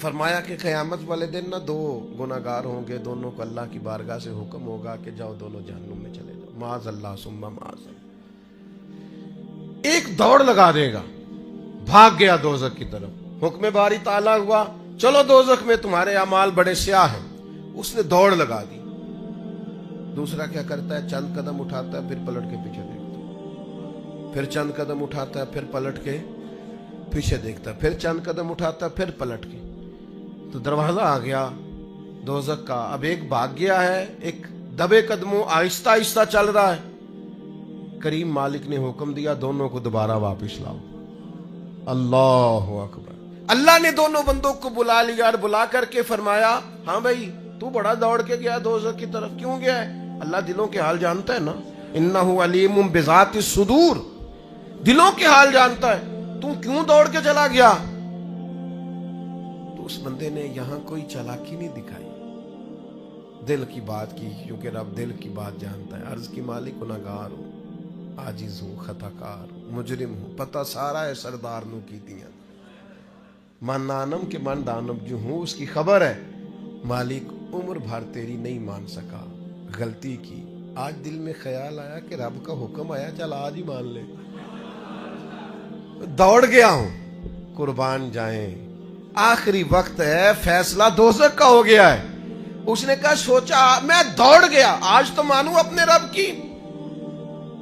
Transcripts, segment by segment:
فرمایا کہ قیامت والے دن نہ دو گناہگار ہوں گے، دونوں کو اللہ کی بارگاہ سے حکم ہوگا کہ جاؤ دونوں جہنم میں چلے جاؤ، معاذ اللہ ثم معاذ اللہ۔ ایک دوڑ لگا دے گا، بھاگ گیا دوزخ کی طرف، حکم باری تعالیٰ ہوا چلو دوزخ میں تمہارے اعمال بڑے سیاہ ہیں، اس نے دوڑ لگا دی۔ دوسرا کیا کرتا ہے؟ چند قدم اٹھاتا ہے، پھر پلٹ کے پیچھے دیکھتا ہے، پھر چند قدم اٹھاتا ہے، پھر پلٹ کے پیچھے دیکھتا ہے، پھر چند قدم اٹھاتا ہے، پھر پلٹ کے۔ تو دروازہ آ گیا دوزخ کا، اب ایک بھاگ گیا ہے، ایک دبے قدموں آہستہ آہستہ چل رہا ہے۔ کریم مالک نے حکم دیا دونوں کو دوبارہ واپس لاؤ۔ اللہ اکبر۔ اللہ نے دونوں بندوں کو بلا لیا اور بلا کر کے فرمایا ہاں بھائی تو بڑا دوڑ کے گیا دوزخ کی طرف، کیوں گیا ہے؟ اللہ دلوں کے حال جانتا ہے نا، انہ علیم بذات الصدور، دلوں کے حال جانتا ہے، تو کیوں دوڑ کے چلا گیا؟ تو اس بندے نے یہاں کوئی چالاکی نہیں دکھائی، دل کی بات کی، کیونکہ رب دل کی بات جانتا ہے۔ عرض کی مالک گناہگار ہوں، عاجز ہوں، خطا کار ہوں، مجرم ہوں، پتہ سارا ہے سردار نو کی دیا، من نانم کے من دانم جو ہوں اس کی خبر ہے، مالک عمر بھر تیری نہیں مان سکا، غلطی کی، آج دل میں خیال آیا کہ رب کا حکم آیا چل آج ہی مان لے، دوڑ گیا ہوں، قربان جائیں، آخری وقت ہے، فیصلہ دوزخ کا ہو گیا ہے۔ اس نے کہا سوچا میں دوڑ گیا، آج تو مانوں اپنے رب کی۔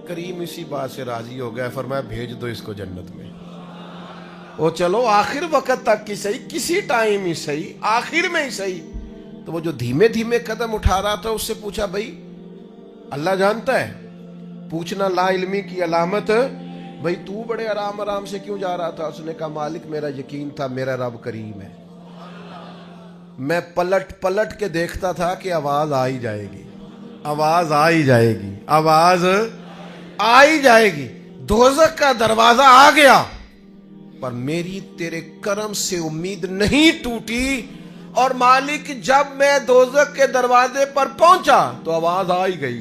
کریم اسی بات سے راضی ہو گیا، فرمایا بھیج دو اس کو جنت میں، وہ چلو آخر وقت تک کی صحیح، کسی ٹائم ہی صحیح، آخر میں ہی صحیح۔ تو وہ جو دھیمے دھیمے قدم اٹھا رہا تھا اس سے پوچھا بھائی اللہ جانتا ہے؟ پوچھنا لا علمی کی علامت، بھائی تو بڑے آرام آرام سے کیوں جا رہا تھا؟ اس نے کہا مالک میرا یقین تھا میرا رب کریم ہے، میں پلٹ پلٹ کے دیکھتا تھا کہ آواز آ ہی جائے گی، آواز آ ہی جائے گی، آواز آ ہی جائے گی، دوزخ کا دروازہ آ گیا، پر میری تیرے کرم سے امید نہیں ٹوٹی، اور مالک جب میں دوزخ کے دروازے پر پہنچا تو آواز آ ہی گئی،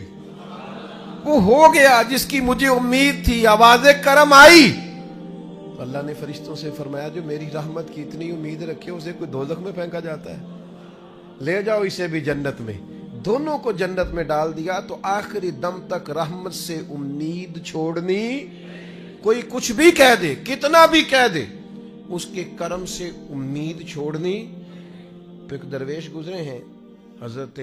وہ ہو گیا جس کی مجھے امید تھی، آواز کرم آئی۔ تو اللہ نے فرشتوں سے فرمایا جو میری رحمت کی اتنی امید رکھے اسے کوئی دوزخ میں پھینکا جاتا ہے؟ لے جاؤ اسے بھی جنت میں۔ دونوں کو جنت میں ڈال دیا۔ تو آخری دم تک رحمت سے امید چھوڑنی، کوئی کچھ بھی کہہ دے، کتنا بھی کہہ دے، اس کے کرم سے امید چھوڑنی۔ تو ایک درویش گزرے ہیں حضرت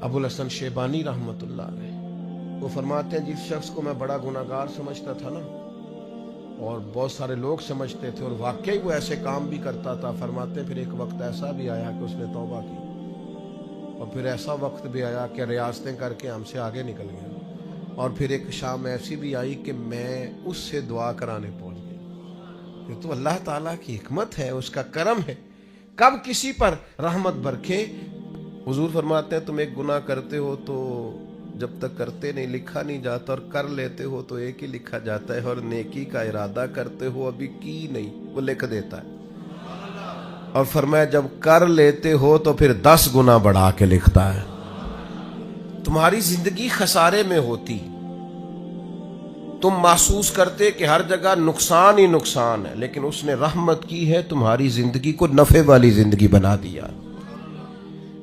ابو الحسن شیبانی رحمت اللہ علیہ، وہ فرماتے ہیں جس شخص کو میں بڑا گناہگار سمجھتا تھا نا، اور بہت سارے لوگ سمجھتے تھے اور واقعی وہ ایسے کام بھی کرتا تھا، فرماتے پھر ایک وقت ایسا بھی آیا کہ اس نے توبہ کی، اور پھر ایسا وقت بھی آیا کہ ریاستیں کر کے ہم سے آگے نکل گیا، اور پھر ایک شام ایسی بھی آئی کہ میں اس سے دعا کرانے پہنچ گیا۔ یہ تو اللہ تعالیٰ کی حکمت ہے، اس کا کرم ہے، کب کسی پر رحمت برکھے۔ حضور فرماتے ہیں تم ایک گناہ کرتے ہو تو جب تک کرتے نہیں لکھا نہیں جاتا، اور کر لیتے ہو تو ایک ہی لکھا جاتا ہے، اور نیکی کا ارادہ کرتے ہو ابھی کی نہیں وہ لکھ دیتا ہے، اور فرمایا جب کر لیتے ہو تو پھر 10 گنا بڑھا کے لکھتا ہے۔ تمہاری زندگی خسارے میں ہوتی، تم محسوس کرتے کہ ہر جگہ نقصان ہی نقصان ہے، لیکن اس نے رحمت کی ہے، تمہاری زندگی کو نفع والی زندگی بنا دیا،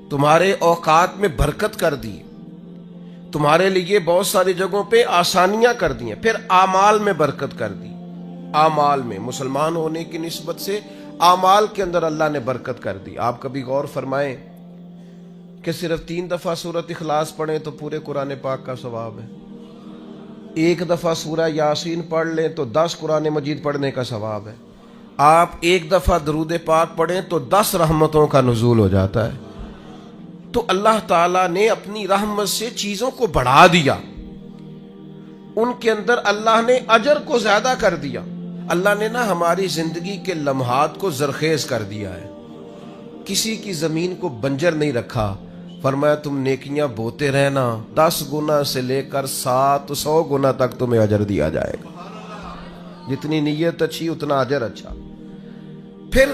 تمہارے اوقات میں برکت کر دی، تمہارے لیے بہت ساری جگہوں پہ آسانیاں کر دی ہیں، پھر اعمال میں برکت کر دی، اعمال میں مسلمان ہونے کی نسبت سے اعمال کے اندر اللہ نے برکت کر دی۔ آپ کبھی غور فرمائیں کہ صرف 3 دفعہ سورۃ اخلاص پڑھیں تو پورے قرآن پاک کا ثواب ہے، 1 دفعہ سورہ یاسین پڑھ لیں تو 10 قرآن مجید پڑھنے کا ثواب ہے، آپ 1 دفعہ درود پاک پڑھیں تو 10 رحمتوں کا نزول ہو جاتا ہے۔ تو اللہ تعالیٰ نے اپنی رحمت سے چیزوں کو بڑھا دیا، ان کے اندر اللہ نے اجر کو زیادہ کر دیا، اللہ نے نا ہماری زندگی کے لمحات کو زرخیز کر دیا ہے، کسی کی زمین کو بنجر نہیں رکھا، فرمایا تم نیکیاں بوتے رہنا، 10 گنا سے لے کر 700 گنا تک تمہیں اجر دیا جائے گا، جتنی نیت اچھی اتنا اجر اچھا۔ پھر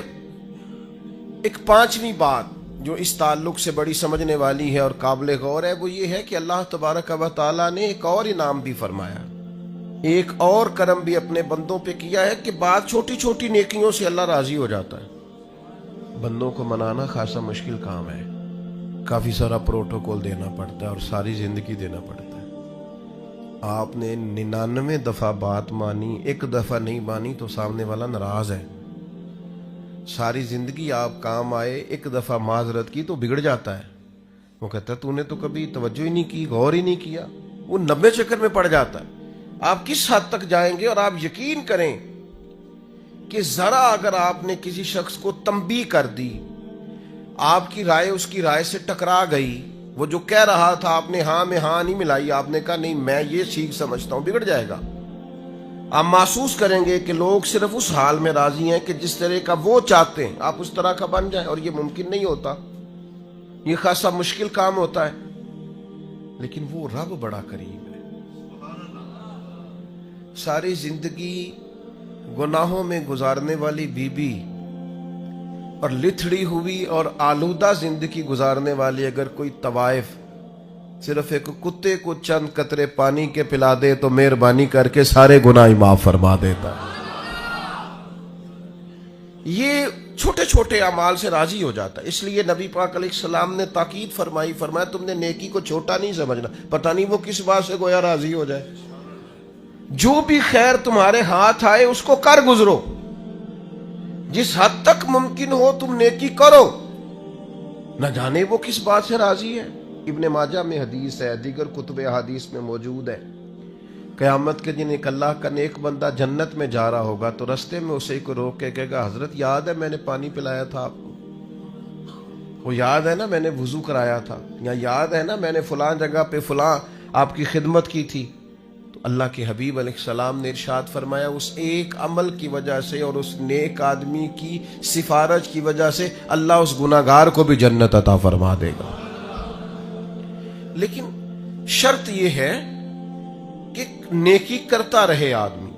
ایک 5ویں بات جو اس تعلق سے بڑی سمجھنے والی ہے اور قابل غور ہے، وہ یہ ہے کہ اللہ تبارک و تعالیٰ نے ایک اور انعام بھی فرمایا، ایک اور کرم بھی اپنے بندوں پہ کیا ہے کہ بعض چھوٹی چھوٹی نیکیوں سے اللہ راضی ہو جاتا ہے۔ بندوں کو منانا خاصا مشکل کام ہے، کافی سارا پروٹوکول دینا پڑتا ہے اور ساری زندگی دینا پڑتا ہے۔ آپ نے 99 دفعہ بات مانی، ایک دفعہ نہیں مانی تو سامنے والا ناراض ہے۔ ساری زندگی آپ کام آئے، ایک دفعہ معذرت کی تو بگڑ جاتا ہے، وہ کہتا ہے تو نے تو کبھی توجہ ہی نہیں کی، غور ہی نہیں کیا، وہ 90 چکر میں پڑ جاتا ہے۔ آپ کس حد تک جائیں گے؟ اور آپ یقین کریں کہ ذرا اگر آپ نے کسی شخص کو تنبیہ کر دی، آپ کی رائے اس کی رائے سے ٹکرا گئی، وہ جو کہہ رہا تھا آپ نے ہاں میں ہاں نہیں ملائی، آپ نے کہا نہیں میں یہ ٹھیک سمجھتا ہوں، بگڑ جائے گا۔ آپ محسوس کریں گے کہ لوگ صرف اس حال میں راضی ہیں کہ جس طرح کا وہ چاہتے ہیں آپ اس طرح کا بن جائیں، اور یہ ممکن نہیں ہوتا، یہ خاصا مشکل کام ہوتا ہے، لیکن وہ رب بڑا کریم ہے۔ ساری زندگی گناہوں میں گزارنے والی بی بی اور لتھڑی ہوئی اور آلودہ زندگی گزارنے والی اگر کوئی طوائف صرف ایک کتے کو چند قطرے پانی کے پلا دے تو مہربانی کر کے سارے گناہ معاف فرما دیتا ہے۔ یہ چھوٹے چھوٹے اعمال سے راضی ہو جاتا ہے۔ اس لیے نبی پاک علیہ السلام نے تاکید فرمایا تم نے نیکی کو چھوٹا نہیں سمجھنا، پتہ نہیں وہ کس بات سے گویا راضی ہو جائے۔ جو بھی خیر تمہارے ہاتھ آئے اس کو کر گزرو، جس حد تک ممکن ہو تم نیکی کرو، نہ جانے وہ کس بات سے راضی ہے۔ ابن ماجہ میں حدیث ہے، دیگر کتب احادیث میں موجود ہے، قیامت کے دن ایک اللہ کا نیک بندہ جنت میں جا رہا ہوگا تو رستے میں اسے کو روک کے کہے گا حضرت یاد ہے میں نے پانی پلایا تھا آپ کو، وہ یاد ہے نا میں نے وضو کرایا تھا، یا یاد ہے نا میں نے فلاں جگہ پہ فلاں آپ کی خدمت کی تھی۔ تو اللہ کے حبیب علیہ السلام نے ارشاد فرمایا اس ایک عمل کی وجہ سے اور اس نیک آدمی کی سفارش کی وجہ سے اللہ اس گناہگار کو بھی جنت عطا فرما دے گا۔ لیکن شرط یہ ہے کہ نیکی کرتا رہے آدمی۔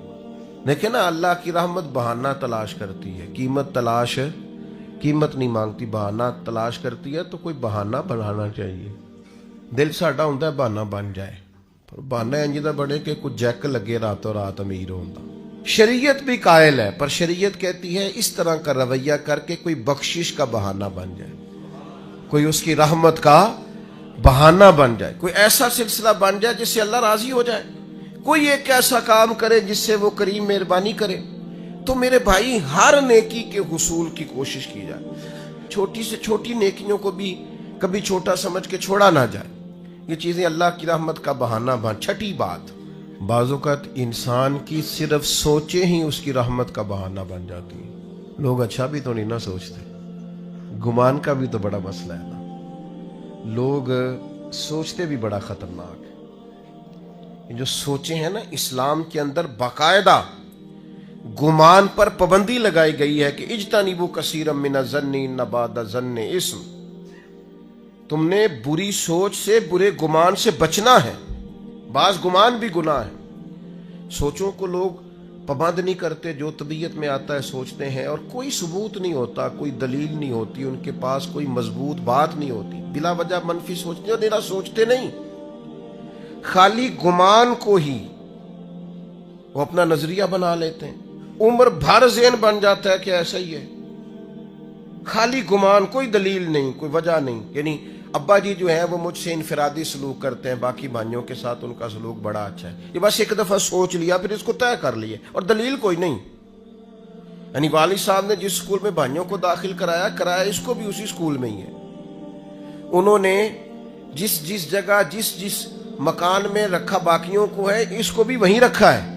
دیکھیں نا اللہ کی رحمت بہانہ تلاش کرتی ہے، قیمت نہیں مانگتی، بہانہ تلاش کرتی ہے، تو کوئی بہانہ بنانا چاہیے۔ دل ساڈا ہوندا ہے بہانہ بن جائے، پر بہانہ انج دا بنے کہ کچھ جیک لگے راتوں رات امیر ہوندا۔ شریعت بھی قائل ہے، پر شریعت کہتی ہے اس طرح کا رویہ کر کے کوئی بخشش کا بہانہ بن جائے، کوئی اس کی رحمت کا بہانہ بن جائے، کوئی ایسا سلسلہ بن جائے جس سے اللہ راضی ہو جائے، کوئی ایک ایسا کام کرے جس سے وہ کریم مہربانی کرے۔ تو میرے بھائی ہر نیکی کے حصول کی کوشش کی جائے، چھوٹی سے چھوٹی نیکیوں کو بھی کبھی چھوٹا سمجھ کے چھوڑا نہ جائے، یہ چیزیں اللہ کی رحمت کا بہانہ بن۔ چھٹی بات، بعض اوقات انسان کی صرف سوچیں ہی اس کی رحمت کا بہانہ بن جاتی ہیں۔ لوگ اچھا بھی تو نہیں نہ سوچتے، گمان کا بھی تو بڑا مسئلہ ہے نا، لوگ سوچتے بھی بڑا خطرناک ہے۔ جو سوچیں ہیں نا، اسلام کے اندر باقاعدہ گمان پر پابندی لگائی گئی ہے کہ اجتنبوا کثیرا من الظن ان بعض الظن اثم، تم نے بری سوچ سے، برے گمان سے بچنا ہے، بعض گمان بھی گناہ ہے۔ سوچوں کو لوگ پابند نہیں کرتے، جو طبیعت میں آتا ہے سوچتے ہیں، اور کوئی ثبوت نہیں ہوتا، کوئی دلیل نہیں ہوتی، ان کے پاس کوئی مضبوط بات نہیں ہوتی، بلا وجہ منفی سوچتے اور میرا سوچتے نہیں، خالی گمان کو ہی وہ اپنا نظریہ بنا لیتے ہیں، عمر بھر ذہن بن جاتا ہے کہ ایسا ہی ہے، خالی گمان، کوئی دلیل نہیں، کوئی وجہ نہیں۔ یعنی ابا جی جو ہیں وہ مجھ سے انفرادی سلوک کرتے ہیں، باقی بھائیوں کے ساتھ ان کا سلوک بڑا اچھا ہے، یہ بس ایک دفعہ سوچ لیا پھر اس کو طے کر لیا، اور دلیل کوئی نہیں۔ یعنی والد صاحب نے جس اسکول میں بھائیوں کو داخل کرایا اس کو بھی اسی اسکول میں ہی ہے، انہوں نے جس جگہ جس مکان میں رکھا باقیوں کو ہے اس کو بھی وہیں رکھا ہے،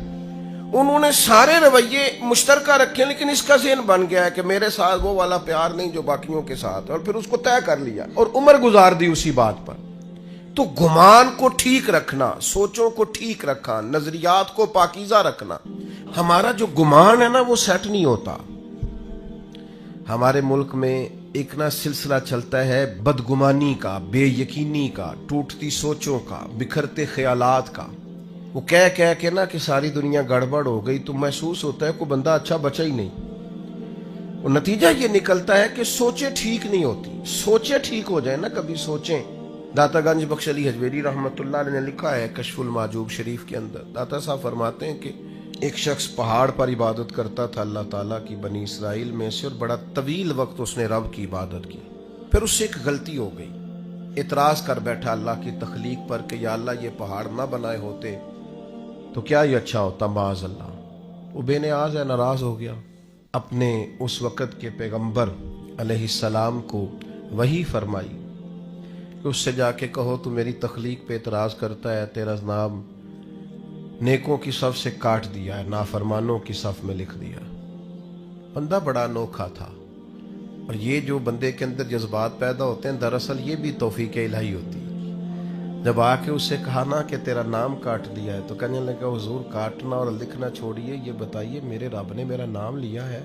انہوں نے سارے رویے مشترکہ رکھے، لیکن اس کا ذہن بن گیا ہے کہ میرے ساتھ وہ والا پیار نہیں جو باقیوں کے ساتھ، اور پھر اس کو طے کر لیا اور عمر گزار دی اسی بات پر۔ تو گمان کو ٹھیک رکھنا، سوچوں کو ٹھیک رکھنا، نظریات کو پاکیزہ رکھنا، ہمارا جو گمان ہے نا وہ سیٹ نہیں ہوتا۔ ہمارے ملک میں ایک نا سلسلہ چلتا ہے بدگمانی کا، بے یقینی کا، ٹوٹتی سوچوں کا، بکھرتے خیالات کا، وہ کہہ کے نا کہ ساری دنیا گڑبڑ ہو گئی، تو محسوس ہوتا ہے کوئی بندہ اچھا بچا ہی نہیں، اور نتیجہ یہ نکلتا ہے کہ سوچیں ٹھیک نہیں ہوتی۔ سوچیں ٹھیک ہو جائیں نا، کبھی سوچیں۔ داتا گنج بخش علی حجویری رحمۃ اللہ علیہ نے لکھا ہے کشف المحجوب شریف کے اندر، داتا صاحب فرماتے ہیں کہ ایک شخص پہاڑ پر عبادت کرتا تھا اللہ تعالیٰ کی بنی اسرائیل میں سے، اور بڑا طویل وقت اس نے رب کی عبادت کی. پھر اس سے ایک غلطی ہو گئی، اعتراض کر بیٹھا اللہ کی تخلیق پر کہ یا اللہ یہ پہاڑ نہ بنائے ہوتے تو کیا یہ اچھا ہوتا، معاذ اللہ. وہ بے نیاز ہے، ناراض ہو گیا. اپنے اس وقت کے پیغمبر علیہ السلام کو وحی فرمائی کہ اس سے جا کے کہو تو میری تخلیق پہ اعتراض کرتا ہے، تیرا نام نیکوں کی صف سے کاٹ دیا ہے، نافرمانوں کی صف میں لکھ دیا. بندہ بڑا انوکھا تھا. اور یہ جو بندے کے اندر جذبات پیدا ہوتے ہیں، دراصل یہ بھی توفیق الہی ہوتی ہے. جب آ کے اس سے کہا نا کہ تیرا نام کاٹ دیا ہے تو کہنے لگا حضور کاٹنا اور لکھنا چھوڑیے، یہ بتائیے میرے رب نے میرا نام لیا ہے؟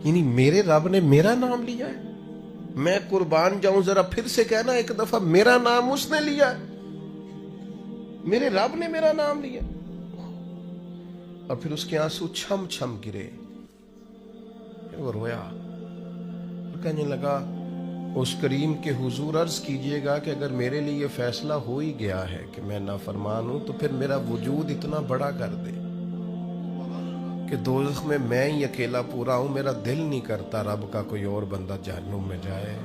یعنی میرے رب نے میرا نام لیا ہے؟ میں قربان جاؤں، ذرا پھر سے کہنا ایک دفعہ، میرا نام اس نے لیا ہے، میرے رب نے میرا نام لیا. اور پھر اس کے آنسو چھم چھم گرے. وہ رویا اور کہنے لگا اس کریم کے حضور عرض کیجئے گا کہ اگر میرے لیے یہ فیصلہ ہو ہی گیا ہے کہ میں نافرمان ہوں تو پھر میرا وجود اتنا بڑا کر دے کہ دوزخ میں ہی اکیلا پورا ہوں. میرا دل نہیں کرتا رب کا کوئی اور بندہ جہنم میں جائے.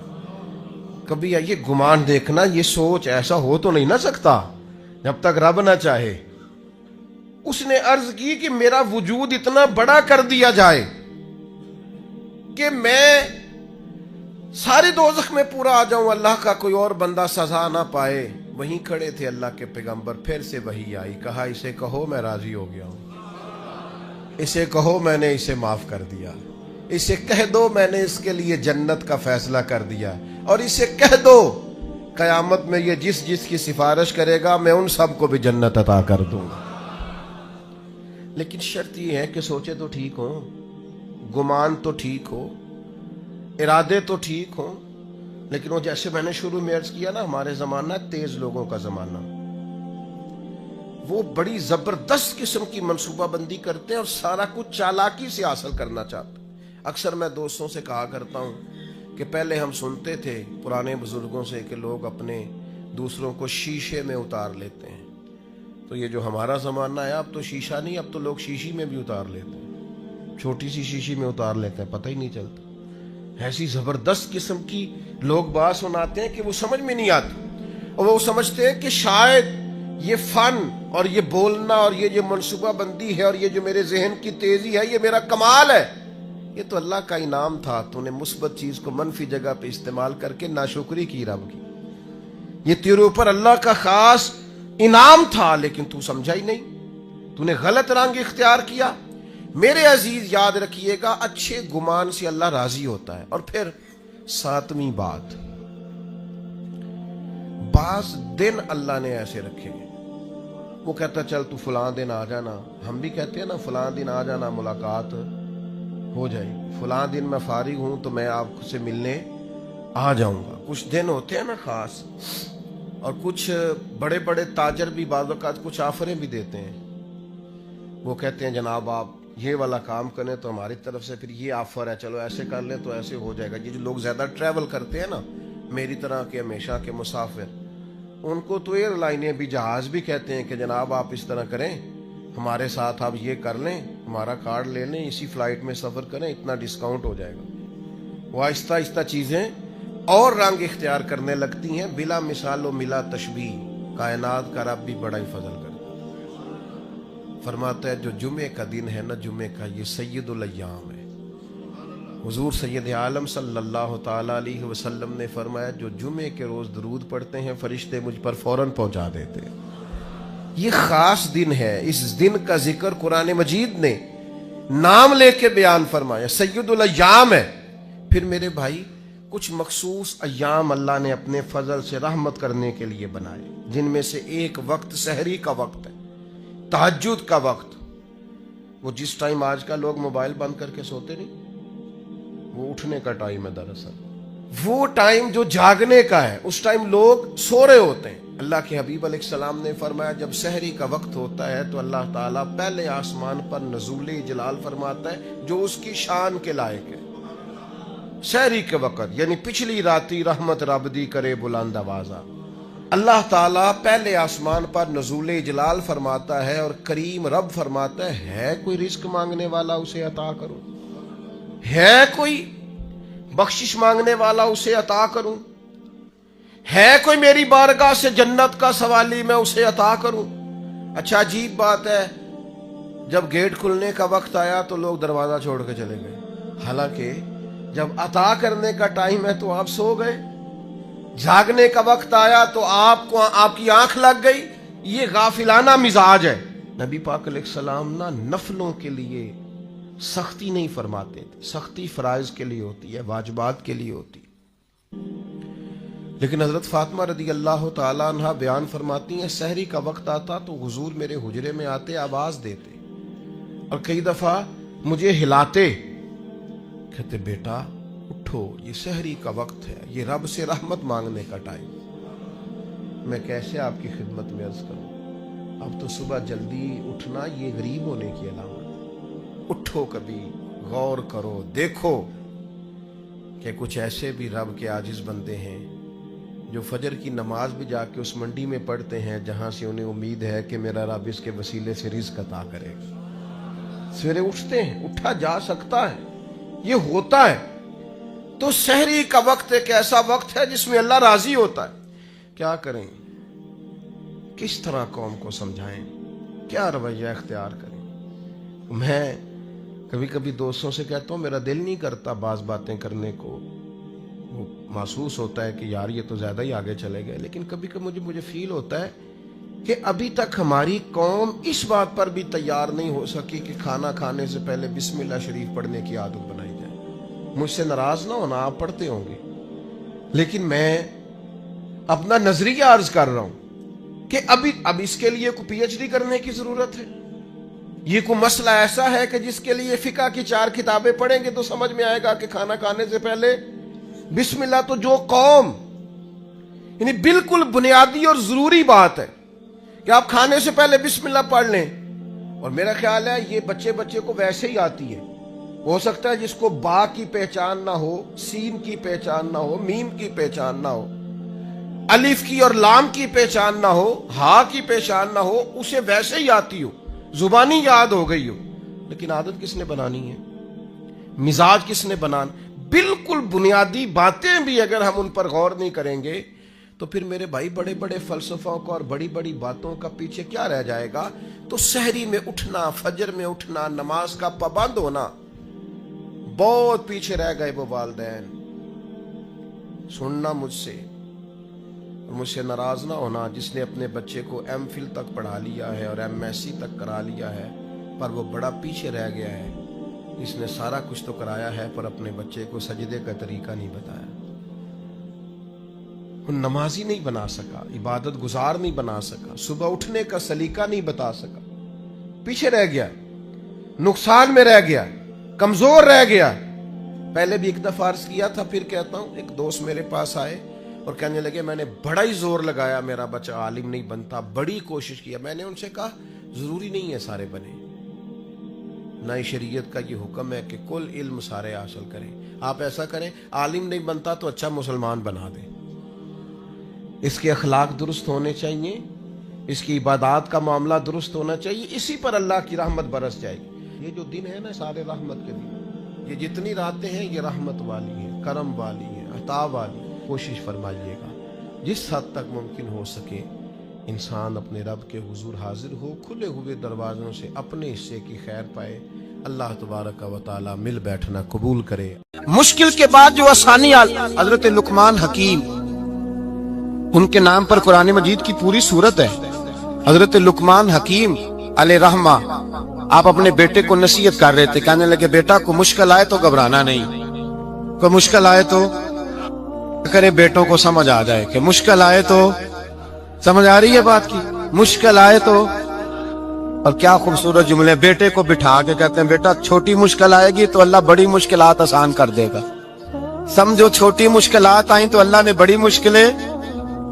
کبھی یہ گمان دیکھنا، یہ سوچ ایسا ہو تو نہیں نہ سکتا جب تک رب نہ چاہے. اس نے عرض کی کہ میرا وجود اتنا بڑا کر دیا جائے کہ میں سارے دوزخ میں پورا آ جاؤں، اللہ کا کوئی اور بندہ سزا نہ پائے. وہیں کھڑے تھے اللہ کے پیغمبر. پھر سے وحی آئی، کہا اسے کہو میں راضی ہو گیا ہوں، اسے کہو میں نے اسے معاف کر دیا، اسے کہہ دو میں نے اس کے لیے جنت کا فیصلہ کر دیا، اور اسے کہہ دو قیامت میں یہ جس کی سفارش کرے گا میں ان سب کو بھی جنت عطا کر دوں گا. لیکن شرط یہ ہے کہ سوچے تو ٹھیک ہو، گمان تو ٹھیک ہو، ارادے تو ٹھیک ہوں. لیکن وہ جیسے میں نے شروع میں عرض کیا نا، ہمارے زمانہ تیز لوگوں کا زمانہ، وہ بڑی زبردست قسم کی منصوبہ بندی کرتے ہیں اور سارا کچھ چالاکی سے حاصل کرنا چاہتے ہیں. اکثر میں دوستوں سے کہا کرتا ہوں کہ پہلے ہم سنتے تھے پرانے بزرگوں سے کہ لوگ اپنے دوسروں کو شیشے میں اتار لیتے ہیں. تو یہ جو ہمارا زمانہ ہے اب تو شیشہ نہیں، اب تو لوگ شیشی میں بھی اتار لیتے ہیں، چھوٹی سی شیشی میں اتار لیتے ہیں، پتہ ہی نہیں چلتا. ایسی زبردست قسم کی لوگ بات سناتے ہیں کہ وہ سمجھ میں نہیں آتی، اور وہ سمجھتے ہیں کہ شاید یہ فن اور یہ بولنا اور یہ جو منصوبہ بندی ہے اور یہ جو میرے ذہن کی تیزی ہے یہ میرا کمال ہے. یہ تو اللہ کا انعام تھا، تو نے مثبت چیز کو منفی جگہ پہ استعمال کر کے ناشکری کی رب کی. یہ تیرے اوپر اللہ کا خاص انعام تھا، لیکن تو سمجھا ہی نہیں، تو نے غلط رنگ اختیار کیا. میرے عزیز یاد رکھیے گا، اچھے گمان سے اللہ راضی ہوتا ہے. اور پھر ساتویں بات، بعض دن اللہ نے ایسے رکھے، وہ کہتا چل تو فلاں دن آ جانا. ہم بھی کہتے ہیں نا فلاں دن آ جانا ملاقات ہو جائے، فلاں دن میں فارغ ہوں تو میں آپ سے ملنے آ جاؤں گا. کچھ دن ہوتے ہیں نا خاص، اور کچھ بڑے بڑے تاجر بھی بعض اوقات کچھ آفریں بھی دیتے ہیں. وہ کہتے ہیں جناب آپ یہ والا کام کریں تو ہماری طرف سے پھر یہ آفر ہے، چلو ایسے کر لیں تو ایسے ہو جائے گا. یہ جو لوگ زیادہ ٹریول کرتے ہیں نا، میری طرح کے ہمیشہ کے مسافر، ان کو تو ایئر لائنیں بھی، جہاز بھی کہتے ہیں کہ جناب آپ اس طرح کریں، ہمارے ساتھ آپ یہ کر لیں، ہمارا کارڈ لے لیں، اسی فلائٹ میں سفر کریں، اتنا ڈسکاؤنٹ ہو جائے گا. وہ آہستہ آہستہ چیزیں اور رنگ اختیار کرنے لگتی ہیں. بلا مثال و ملا تشبیہ کائنات کا رب بھی بڑا ہی فضل کرتا ہے. فرماتا ہے جو جمعے کا دن ہے نا، جمعے کا، یہ سید الایام ہے. حضور سید عالم صلی اللہ تعالی علیہ وسلم نے فرمایا جو جمعے کے روز درود پڑھتے ہیں فرشتے مجھ پر فوراً پہنچا دیتے ہیں. یہ خاص دن ہے. اس دن کا ذکر قرآن مجید نے نام لے کے بیان فرمایا، سید الایام ہے. پھر میرے بھائی کچھ مخصوص ایام اللہ نے اپنے فضل سے رحمت کرنے کے لیے بنائے، جن میں سے ایک وقت سحری کا وقت ہے، تہجد کا وقت. وہ جس ٹائم آج کا لوگ موبائل بند کر کے سوتے نہیں، وہ اٹھنے کا ٹائم ہے. دراصل وہ ٹائم جو جاگنے کا ہے، اس ٹائم لوگ سو رہے ہوتے ہیں. اللہ کے حبیب علیہ السلام نے فرمایا جب سحری کا وقت ہوتا ہے تو اللہ تعالیٰ پہلے آسمان پر نزول جلال فرماتا ہے جو اس کی شان کے لائق ہے. سحری کے وقت یعنی پچھلی راتی رحمت رب دی کرے بلند آوازہ. اللہ تعالیٰ پہلے آسمان پر نزول جلال فرماتا ہے اور کریم رب فرماتا ہے کوئی رزق مانگنے والا اسے عطا کروں، ہے کوئی بخشش مانگنے والا اسے عطا کروں، ہے کوئی میری بارگاہ سے جنت کا سوالی میں اسے عطا کروں۔ اچھا عجیب بات ہے، جب گیٹ کھلنے کا وقت آیا تو لوگ دروازہ چھوڑ کے چلے گئے، حالانکہ جب عطا کرنے کا ٹائم ہے تو آپ سو گئے، جاگنے کا وقت آیا تو آپ کی آنکھ لگ گئی۔ یہ غافلانہ مزاج ہے۔ نبی پاک علیہ السلام نا نفلوں کے لیے سختی نہیں فرماتے تھے، سختی فرائض کے لیے ہوتی ہے، واجبات کے لیے ہوتی ہے۔ لیکن حضرت فاطمہ رضی اللہ تعالیٰ عنہ بیان فرماتی ہیں سحری کا وقت آتا تو حضور میرے حجرے میں آتے، آواز دیتے اور کئی دفعہ مجھے ہلاتے، کہتے بیٹا اٹھو، یہ سحری کا وقت ہے، یہ رب سے رحمت مانگنے کا ٹائم۔ میں کیسے آپ کی خدمت میں عرض کروں، اب تو صبح جلدی اٹھنا یہ غریب ہونے کی علامت۔ اٹھو، کبھی غور کرو، دیکھو کہ کچھ ایسے بھی رب کے عاجز بندے ہیں جو فجر کی نماز بھی جا کے اس منڈی میں پڑھتے ہیں جہاں سے انہیں امید ہے کہ میرا رب اس کے وسیلے سے رزق عطا کرے گا۔ سویرے اٹھتے ہیں، اٹھا جا سکتا ہے، یہ ہوتا ہے۔ تو سحری کا وقت ایک ایسا وقت ہے جس میں اللہ راضی ہوتا ہے۔ کیا کریں، کس طرح قوم کو سمجھائیں، کیا رویہ اختیار کریں؟ میں کبھی کبھی دوستوں سے کہتا ہوں میرا دل نہیں کرتا بعض باتیں کرنے کو، محسوس ہوتا ہے کہ یار یہ تو زیادہ ہی آگے چلے گئے، لیکن کبھی کبھی مجھے فیل ہوتا ہے کہ ابھی تک ہماری قوم اس بات پر بھی تیار نہیں ہو سکی کہ کھانا کھانے سے پہلے بسم اللہ شریف پڑھنے کی عادت بنائی جائے۔ مجھ سے ناراض نہ ہونا، آپ پڑھتے ہوں گے، لیکن میں اپنا نظریہ عرض کر رہا ہوں کہ اب اس کے لیے کوئی پی ایچ ڈی کرنے کی ضرورت ہے؟ یہ کوئی مسئلہ ایسا ہے کہ جس کے لیے فقہ کی 4 کتابیں پڑھیں گے تو سمجھ میں آئے گا کہ کھانا کھانے سے پہلے بسم اللہ؟ تو جو قوم، یعنی بالکل بنیادی اور ضروری بات ہے کہ آپ کھانے سے پہلے بسم اللہ پڑھ لیں، اور میرا خیال ہے یہ بچے کو ویسے ہی آتی ہے۔ ہو سکتا ہے جس کو با کی پہچان نہ ہو، سین کی پہچان نہ ہو، میم کی پہچان نہ ہو، الف کی اور لام کی پہچان نہ ہو، ہا کی پہچان نہ ہو، اسے ویسے ہی آتی ہو، زبانی یاد ہو گئی ہو، لیکن عادت کس نے بنانی ہے؟ مزاج کس نے بنانا؟ بالکل بنیادی باتیں بھی اگر ہم ان پر غور نہیں کریں گے تو پھر میرے بھائی بڑے بڑے فلسفوں کا اور بڑی بڑی باتوں کا پیچھے کیا رہ جائے گا؟ تو سحری میں اٹھنا، فجر میں اٹھنا، نماز کا پابند ہونا، بہت پیچھے رہ گئے وہ والدین۔ سننا مجھ سے اور مجھ سے ناراض نہ ہونا جس نے اپنے بچے کو ایم فل تک پڑھا لیا ہے اور ایم ایس سی تک کرا لیا ہے، پر وہ بڑا پیچھے رہ گیا ہے۔ اس نے سارا کچھ تو کرایا ہے پر اپنے بچے کو سجدے کا طریقہ نہیں بتایا، وہ نمازی نہیں بنا سکا، عبادت گزار نہیں بنا سکا، صبح اٹھنے کا سلیقہ نہیں بتا سکا، پیچھے رہ گیا، نقصان میں رہ گیا، کمزور رہ گیا۔ پہلے بھی ایک دفعہ عرض کیا تھا، پھر کہتا ہوں، ایک دوست میرے پاس آئے اور کہنے لگے میں نے بڑا ہی زور لگایا میرا بچہ عالم نہیں بنتا، بڑی کوشش کیا۔ میں نے ان سے کہا ضروری نہیں ہے سارے بنے، نہ شریعت کا یہ حکم ہے کہ کل علم سارے حاصل کریں۔ آپ ایسا کریں، عالم نہیں بنتا تو اچھا مسلمان بنا دیں، اس کے اخلاق درست ہونے چاہیے، اس کی عبادات کا معاملہ درست ہونا چاہیے، اسی پر اللہ کی رحمت برس جائے گی۔ یہ جو دن ہے نا سارے رحمت کے دن، یہ جتنی راتیں ہیں یہ رحمت والی ہیں، کرم والی ہیں، عطا والی۔ کوشش فرمائیے گا جس حد تک ممکن ہو سکے انسان اپنے رب کے حضور حاضر ہو، کھلے ہوئے دروازوں سے اپنے حصے کی خیر پائے۔ اللہ تبارک و تعالی مل بیٹھنا قبول کرے۔ مشکل کے بعد جو آسانی حضرت لقمان حکیم، ان کے نام پر قرآن مجید کی پوری سورت ہے۔ حضرت لقمان حکیم علیہ رحمہ آپ اپنے بیٹے کو نصیحت کر رہے تھے، کہنے لگے بیٹا کو مشکل آئے تو گھبرانا نہیں، کوئی مشکل آئے تو کرے، بیٹوں کو سمجھ آ جائے کہ مشکل آئے تو، سمجھ آ رہی ہے بات کی، مشکل آئے تو۔ اور کیا خوبصورت جملے، بیٹے کو بٹھا کے کہتے ہیں بیٹا چھوٹی مشکل آئے گی تو اللہ بڑی مشکلات آسان کر دے گا، سمجھو چھوٹی مشکلات آئیں تو اللہ نے بڑی مشکلیں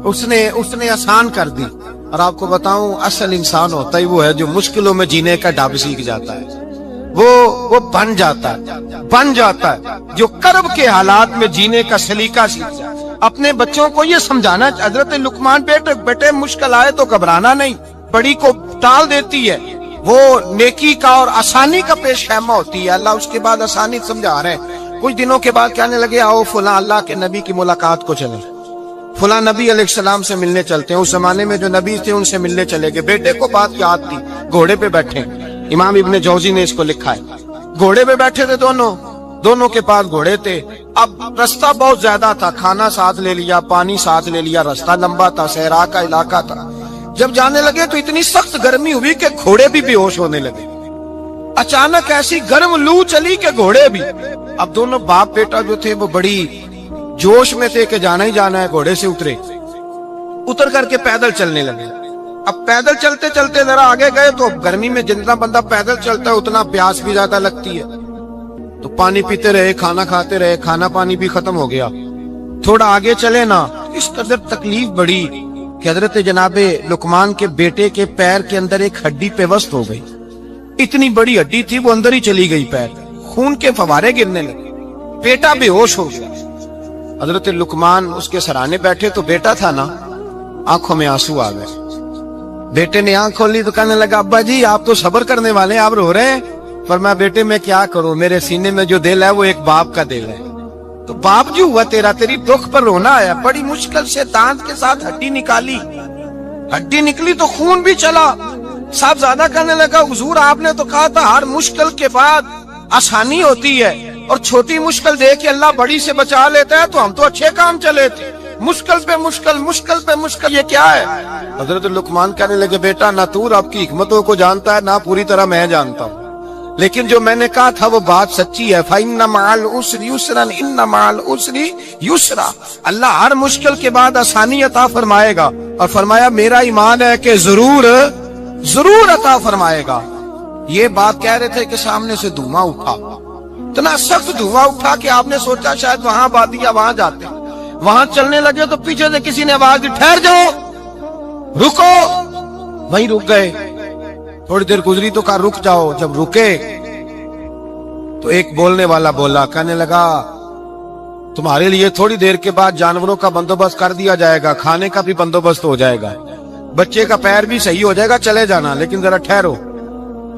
اس نے آسان کر دی۔ اور آپ کو بتاؤں اصل انسان ہوتا ہی وہ ہے جو مشکلوں میں جینے کا ڈھب سیکھ جاتا ہے، وہ بن جاتا ہے جو کرب کے حالات میں جینے کا سلیقہ سیکھ جاتا ہے۔ اپنے بچوں کو یہ سمجھانا، حضرت لقمان بیٹے مشکل آئے تو گھبرانا نہیں، بڑی کو ٹال دیتی ہے، وہ نیکی کا اور آسانی کا پیش خیمہ ہوتی ہے، اللہ اس کے بعد آسانی سمجھا رہے ہیں۔ کچھ دنوں کے بعد کہنے لگے آؤ فلاں اللہ کے نبی کی ملاقات کو چلیں، فلاں نبی علیہ السلام سے ملنے چلتے ہیں۔ اس زمانے میں جو نبی تھے ان سے ملنے چلے گئے، بیٹے کو بات یاد تھی، گھوڑے پہ بیٹھے، امام ابن جوزی نے اس کو لکھا ہے، گھوڑے پہ بیٹھے تھے دونوں کے پاس گھوڑے تھے۔ اب رستہ بہت زیادہ تھا، کھانا ساتھ لے لیا، پانی ساتھ لے لیا، رستہ لمبا تھا، صحرا کا علاقہ تھا۔ جب جانے لگے تو اتنی سخت گرمی ہوئی کہ گھوڑے بھی بے ہوش ہونے لگے، اچانک ایسی گرم لو چلی کہ گھوڑے بھی۔ اب دونوں باپ بیٹا جو تھے وہ بڑی جوش میں تھے کہ جانا ہی جانا ہے، گھوڑے سے اتر کر کے پیدل چلنے لگے۔ اب پیدل چلتے چلتے ذرا آگے گئے تو گرمی میں جتنا بندہ پیدل چلتا ہے اتنا پیاس بھی زیادہ لگتی ہے، تو پانی پیتے رہے، کھانا کھاتے رہے، کھانا پانی بھی ختم ہو گیا۔ تھوڑا آگے چلے نا، اس قدر تکلیف بڑی کہ حضرت جناب لقمان کے بیٹے کے پیر کے اندر ایک ہڈی پیوست ہو گئی، اتنی بڑی ہڈی تھی وہ اندر ہی چلی گئی، پیر خون کے فوارے گرنے لگے، بیٹا بے ہوش ہو گیا۔ حضرت لقمان اس کے سرانے بیٹھے تو بیٹا تھا نا، آنکھوں میں آنسو آ گئے۔ بیٹے نے آنکھ کھولی تو کہنے لگا ابا جی آپ تو صبر کرنے والے ہیں، آپ رو رہے ہیں؟ فرمایا بیٹے میں کیا کروں، میرے سینے میں جو دل ہے وہ ایک باپ کا دل ہے، تو باپ جو ہوا تیری دکھ پر رونا آیا۔ بڑی مشکل سے دانت کے ساتھ ہڈی نکالی، ہڈی نکلی تو خون بھی چلا۔ صاحب زیادہ کہنے لگا حضور آپ نے تو کہا تھا ہر مشکل کے بعد آسانی ہوتی ہے، اور چھوٹی مشکل دیکھ کے اللہ بڑی سے بچا لیتا ہے، تو ہم تو اچھے کام چلے تھے، مشکل پہ مشکل، مشکل پہ مشکل، یہ کیا ہے؟ حضرت لقمان کہنے لگے بیٹا نہ تو آپ کی حکمتوں کو جانتا ہے، نہ پوری طرح میں جانتا ہوں، لیکن جو میں نے کہا تھا وہ بات سچی ہے۔ فَإِنَّ مَعَ الْعُسْرِ يُسْرًا إِنَّ مَعَ الْعُسْرِ يُسْرًا، اللہ ہر مشکل کے بعد آسانی عطا فرمائے گا، اور فرمایا میرا ایمان ہے کہ ضرور عطا فرمائے گا۔ یہ بات کہہ رہے تھے کہ سامنے سے دھواں اٹھا، اتنا سخت دھواں اٹھا کہ آپ نے سوچا شاید وہاں بادی یا وہاں جاتے، وہاں چلنے لگے تو پیچھے سے کسی نے آواز دی ٹھہر جاؤ، رکو، وہیں رک گئے۔ تھوڑی دیر گزری تو کہا رک جاؤ، جب رکے تو ایک بولنے والا بولا، کہنے لگا تمہارے لیے تھوڑی دیر کے بعد جانوروں کا بندوبست کر دیا جائے گا، کھانے کا بھی بندوبست ہو جائے گا، بچے کا پیر بھی صحیح ہو جائے گا، چلے جانا، لیکن ذرا ٹھہرو۔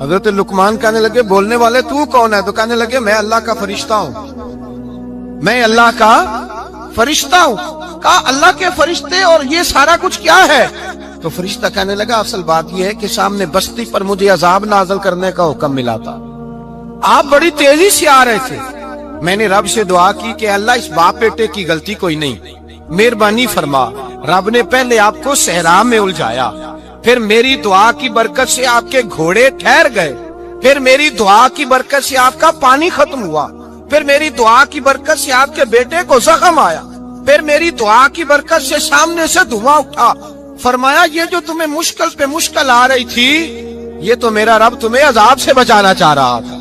حضرت لقمان کہنے لگے بولنے والے تو کون ہے؟ تو کہنے لگے میں اللہ کا فرشتہ ہوں، میں اللہ کا فرشتہ ہوں۔ کہا اللہ کے فرشتے اور یہ سارا کچھ کیا ہے؟ تو فرشتہ کہنے لگا اصل بات یہ ہے کہ سامنے بستی پر مجھے عذاب نازل کرنے کا حکم ملا تھا، آپ بڑی تیزی سے آ رہے تھے، میں نے رب سے دعا کی کہ اللہ اس باپ بیٹے کی غلطی کوئی نہیں، مہربانی فرما۔ رب نے پہلے آپ کو صحرا میں الجھایا، پھر میری دعا کی برکت سے آپ کے گھوڑے ٹھہر گئے، پھر میری دعا کی برکت سے آپ کا پانی ختم ہوا، پھر میری دعا کی برکت سے آپ کے بیٹے کو زخم آیا، پھر میری دعا کی برکت سے سامنے سے دھواں اٹھا۔ فرمایا یہ جو تمہیں مشکل پہ مشکل آ رہی تھی، یہ تو میرا رب تمہیں عذاب سے بچانا چاہ رہا تھا،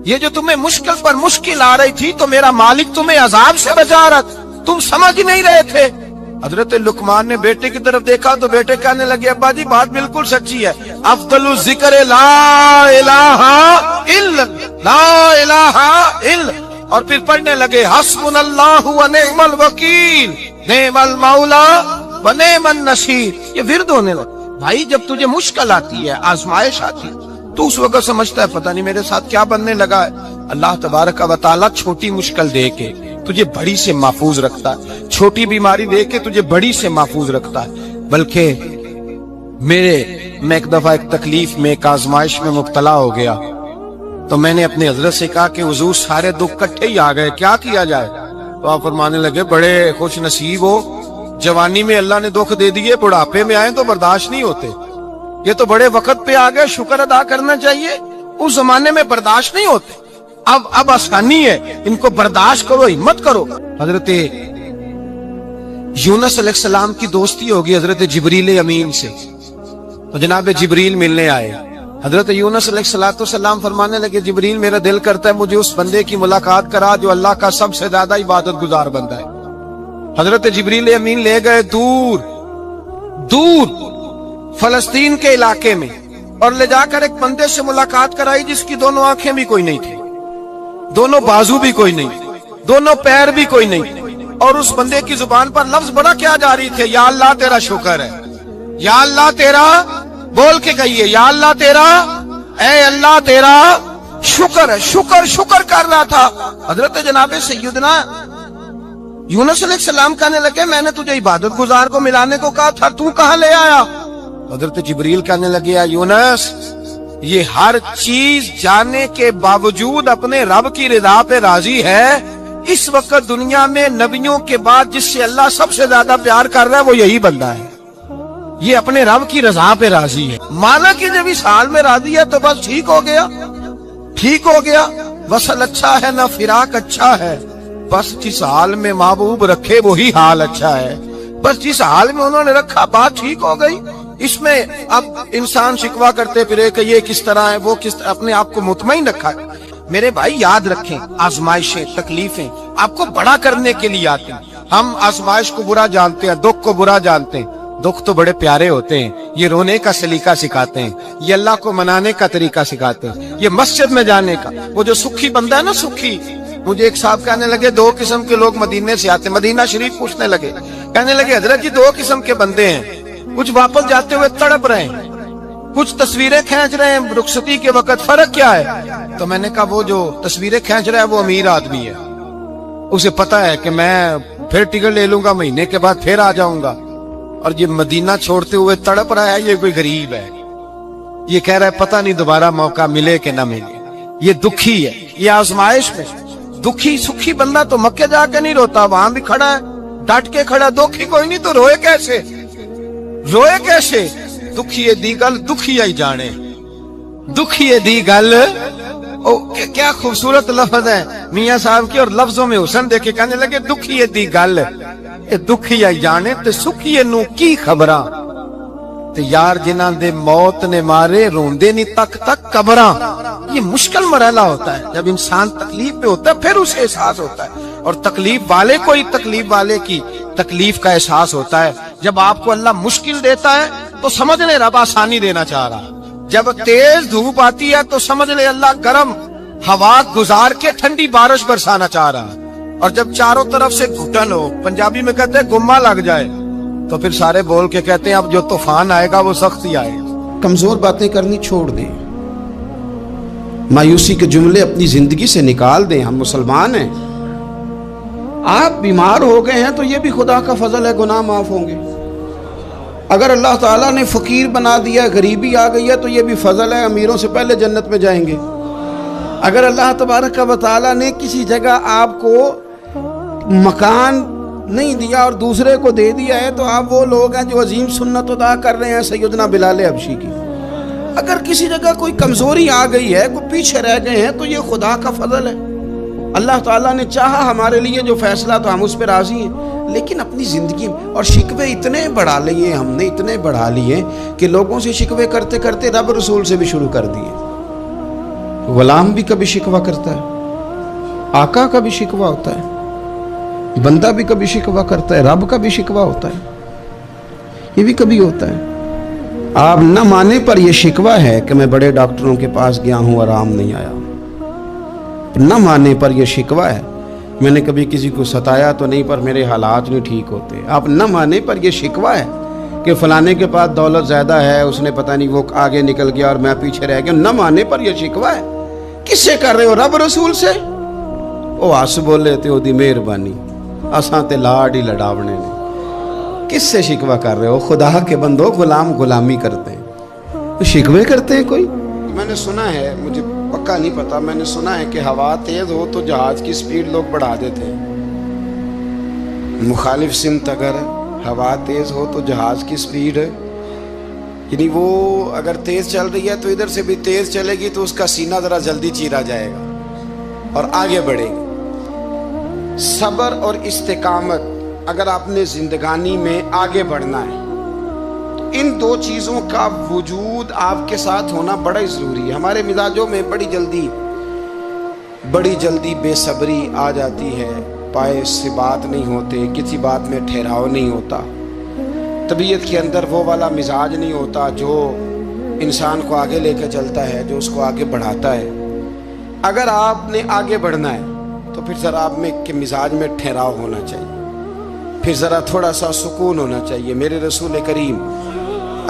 یہ جو تمہیں مشکل پر مشکل آ رہی تھی تو میرا مالک تمہیں عذاب سے بچا رہا تھا، تم سمجھ نہیں رہے تھے۔ حضرت لقمان نے بیٹے کی طرف دیکھا تو بیٹے کہنے لگے ابا جی بات بالکل سچی ہے، افضل الذکر لا الہ الا لا الہ الا، اور پھر پڑھنے لگے حسبنا اللہ و نعم الوکیل نعم المولا و نعم النصیر، یہ ورد ہونے لگا۔ بھائی جب تجھے مشکل آتی ہے، آزمائش آتی ہے، تو اس وقت سمجھتا ہے پتہ نہیں میرے ساتھ کیا بننے لگا ہے۔ اللہ تبارک و تعالیٰ چھوٹی مشکل دے کے تجھے بڑی سے محفوظ رکھتا ہے، چھوٹی بیماری دے کے تجھے بڑی سے محفوظ رکھتا ہے۔ بلکہ میں ایک دفعہ ایک تکلیف میں ایک آزمائش میں مبتلا ہو گیا، تو میں نے اپنے حضرت سے کہا کہ حضور سارے دکھ کٹھے ہی آ گئے، کیا کیا جائے؟ تو آپ فرمانے لگے بڑے خوش نصیب ہو، جوانی میں اللہ نے دکھ دے دیے، بڑھاپے میں آئے تو برداشت نہیں ہوتے، یہ تو بڑے وقت پہ آ گئے، شکر ادا کرنا چاہیے، اس زمانے میں برداشت نہیں ہوتے، اب آسانی ہے، ان کو برداشت کرو، ہمت کرو۔ حضرت یونس علیہ السلام کی دوستی ہوگی حضرت جبریل امین سے، تو جناب جبریل ملنے آئے، حضرت یونس علیہ السلام فرمانے لگے جبریل میرا دل کرتا ہے مجھے اس بندے کی ملاقات کرا جو اللہ کا سب سے زیادہ عبادت گزار بندہ ہے۔ حضرت جبریل امین لے گئے دور فلسطین کے علاقے میں، اور لے جا کر ایک بندے سے ملاقات کرائی جس کی دونوں آنکھیں بھی کوئی نہیں تھی، دونوں بازو بھی کوئی نہیں، دونوں پیر بھی کوئی نہیں، اور اس بندے کی زبان پر لفظ بڑا کیا جاری تھے، یا اللہ تیرا شکر ہے، یا اللہ تیرا، بول کے کہیے یا اللہ تیرا، اے اللہ تیرا شکر ہے، شکر شکر کر رہا تھا۔ حضرت جناب سیدنا یونس علیہ السلام کہنے لگے میں نے تجھے عبادت گزار کو ملانے کو کہا تھا، تو کہاں لے آیا؟ حضرت جبریل کہنے لگے یا یونس، یہ ہر چیز جانے کے باوجود اپنے رب کی رضا پہ راضی ہے۔ اس وقت دنیا میں نبیوں کے بعد جس سے اللہ سب سے زیادہ پیار کر رہا ہے وہ یہی بندہ ہے، یہ اپنے رب کی رضا پہ راضی ہے۔ مانا کہ جب اس حال میں راضی ہے تو بس ٹھیک ہو گیا، ٹھیک ہو گیا، وصل اچھا ہے نہ فراق اچھا ہے، بس جس حال میں محبوب رکھے وہی حال اچھا ہے، بس جس حال میں انہوں نے رکھا بات ٹھیک ہو گئی۔ اس میں اب انسان شکوہ کرتے پھرے کہ یہ کس طرح ہے وہ کس طرح، اپنے آپ کو مطمئن رکھا ہے۔ میرے بھائی یاد رکھیں، آزمائشیں تکلیفیں آپ کو بڑا کرنے کے لیے آتی ہیں۔ ہم آزمائش کو برا جانتے ہیں، دکھ کو برا جانتے ہیں، دکھ تو بڑے پیارے ہوتے ہیں، یہ رونے کا سلیقہ سکھاتے ہیں، یہ اللہ کو منانے کا طریقہ سکھاتے ہیں، یہ مسجد میں جانے کا۔ وہ جو سکھی بندہ ہے نا، سکھی، مجھے ایک صاحب کہنے لگے دو قسم کے لوگ مدینے سے آتے ہیں، مدینہ شریف پوچھنے لگے، کہنے لگے حضرت جی دو قسم کے بندے ہیں، کچھ واپس جاتے ہوئے تڑپ رہے ہیں، کچھ تصویریں کھینچ رہے ہیں رخصتی کے وقت، فرق کیا ہے؟ تو میں نے کہا وہ جو تصویریں کھینچ رہا ہے وہ امیر آدمی ہے، اسے پتا ہے کہ میں پھر ٹکٹ لے لوں گا، مہینے کے بعد پھر آ جاؤں گا، اور یہ مدینہ چھوڑتے ہوئے تڑپ رہا ہے، یہ کوئی غریب ہے، یہ کہہ رہا ہے پتہ نہیں دوبارہ موقع ملے کہ نہ ملے، یہ دکھی ہے، یہ آزمائش میں دکھی۔ سکھی بندہ تو مکے جا کے نہیں روتا، وہاں بھی کھڑا ہے ڈٹ کے کھڑا، دکھی کوئی نہیں تو روئے کیسے، روئے کیسے؟ دکھیے دی گل دکھیا ہی جانے، دکھیے دی گل، کیا خوبصورت لفظ ہے میاں صاحب کی، اور لفظوں میں حسن دیکھے کہنے لگے دکھیے دی گل دکھیا ہی جانے تے سکھیے نو کی خبراں، تے یار جنہاں دے موت نے مارے روندے نہیں تک تک قبراں۔ یہ مشکل مرحلہ ہوتا ہے، جب انسان تکلیف پہ ہوتا ہے پھر اسے احساس ہوتا ہے، اور تکلیف والے کو ہی تکلیف والے کی تکلیف کا احساس ہوتا ہے۔ جب آپ کو اللہ مشکل دیتا ہے تو سمجھ لے رب آسانی دینا چاہ رہا، جب تیز دھوپ آتی ہے تو سمجھ لے اللہ گرم ہوا گزار کے ٹھنڈی بارش برسانا چاہ رہا، اور جب چاروں طرف سے گھٹن ہو، پنجابی میں کہتے ہیں گما لگ جائے، تو پھر سارے بول کے کہتے ہیں اب جو طوفان آئے گا وہ سخت ہی آئے گا۔ کمزور باتیں کرنی چھوڑ دیں، مایوسی کے جملے اپنی زندگی سے نکال دیں۔ ہم مسلمان ہیں، آپ بیمار ہو گئے ہیں تو یہ بھی خدا کا فضل ہے، گناہ معاف ہوں گے۔ اگر اللہ تعالیٰ نے فقیر بنا دیا، غریبی آ گئی ہے تو یہ بھی فضل ہے، امیروں سے پہلے جنت میں جائیں گے۔ اگر اللہ تبارک و تعالیٰ نے کسی جگہ آپ کو مکان نہیں دیا اور دوسرے کو دے دیا ہے تو آپ وہ لوگ ہیں جو عظیم سنت ادا کر رہے ہیں سیدنا بلال حبشی کی۔ اگر کسی جگہ کوئی کمزوری آ گئی ہے، کوئی پیچھے رہ گئے ہیں تو یہ خدا کا فضل ہے۔ اللہ تعالیٰ نے چاہا ہمارے لیے جو فیصلہ تو ہم اس پہ راضی ہیں، لیکن اپنی زندگی میں اور شکوے اتنے بڑھا لیے، ہم نے اتنے بڑھا لیے کہ لوگوں سے شکوے کرتے کرتے رب رسول سے بھی شروع کر دیے۔ غلام بھی کبھی شکوہ کرتا ہے، آقا کا بھی شکوہ ہوتا ہے، بندہ بھی کبھی شکوہ کرتا ہے، رب کا بھی شکوہ ہوتا ہے، یہ بھی کبھی ہوتا ہے۔ آپ نہ مانے پر یہ شکوہ ہے کہ میں بڑے ڈاکٹروں کے پاس گیا ہوں آرام نہیں آیا، نہ مانے پر یہ شکوہ ہے میں نے کبھی کسی کو ستایا تو نہیں پر میرے حالات نہیں ٹھیک ہوتے۔ آپ نہ مانے پر یہ شکوہ ہے کہ فلانے کے پاس دولت زیادہ ہے، اس نے پتہ نہیں وہ آگے نکل گیا اور میں پیچھے رہ گیا، نہ مانے پر یہ شکوہ ہے۔ کس سے کر رہے ہو؟ رب رسول سے؟ او ہس بولے تے او دی مہربانی، اساں تے لاڈ ہی لڑاونے نے۔ کس سے شکوہ کر رہے ہو؟ خدا کے بندو، غلام غلامی کرتے ہیں، شکوے کرتے ہیں کوئی؟ میں نے سنا ہے، مجھے پکا نہیں پتا، میں نے سنا ہے کہ ہوا تیز ہو تو جہاز کی سپیڈ لوگ بڑھا دیتے ہیں، مخالف سمت اگر ہوا تیز ہو تو جہاز کی سپیڈ، یعنی وہ اگر تیز چل رہی ہے تو ادھر سے بھی تیز چلے گی تو اس کا سینہ ذرا جلدی چیرا جائے گا اور آگے بڑھے گی۔ صبر اور استقامت، اگر آپ نے زندگانی میں آگے بڑھنا ہے، ان دو چیزوں کا وجود آپ کے ساتھ ہونا بڑا ہی ضروری ہے۔ ہمارے مزاجوں میں بڑی جلدی بے صبری آ جاتی ہے، پائے سے بات نہیں ہوتے، کسی بات میں ٹھہراؤ نہیں ہوتا، طبیعت کے اندر وہ والا مزاج نہیں ہوتا جو انسان کو آگے لے کے چلتا ہے، جو اس کو آگے بڑھاتا ہے۔ اگر آپ نے آگے بڑھنا ہے تو پھر ذرا آپ میں کہ مزاج میں ٹھہراؤ ہونا چاہیے۔ پھر ذرا تھوڑا سا سکون ہونا چاہیے. میرے رسول کریم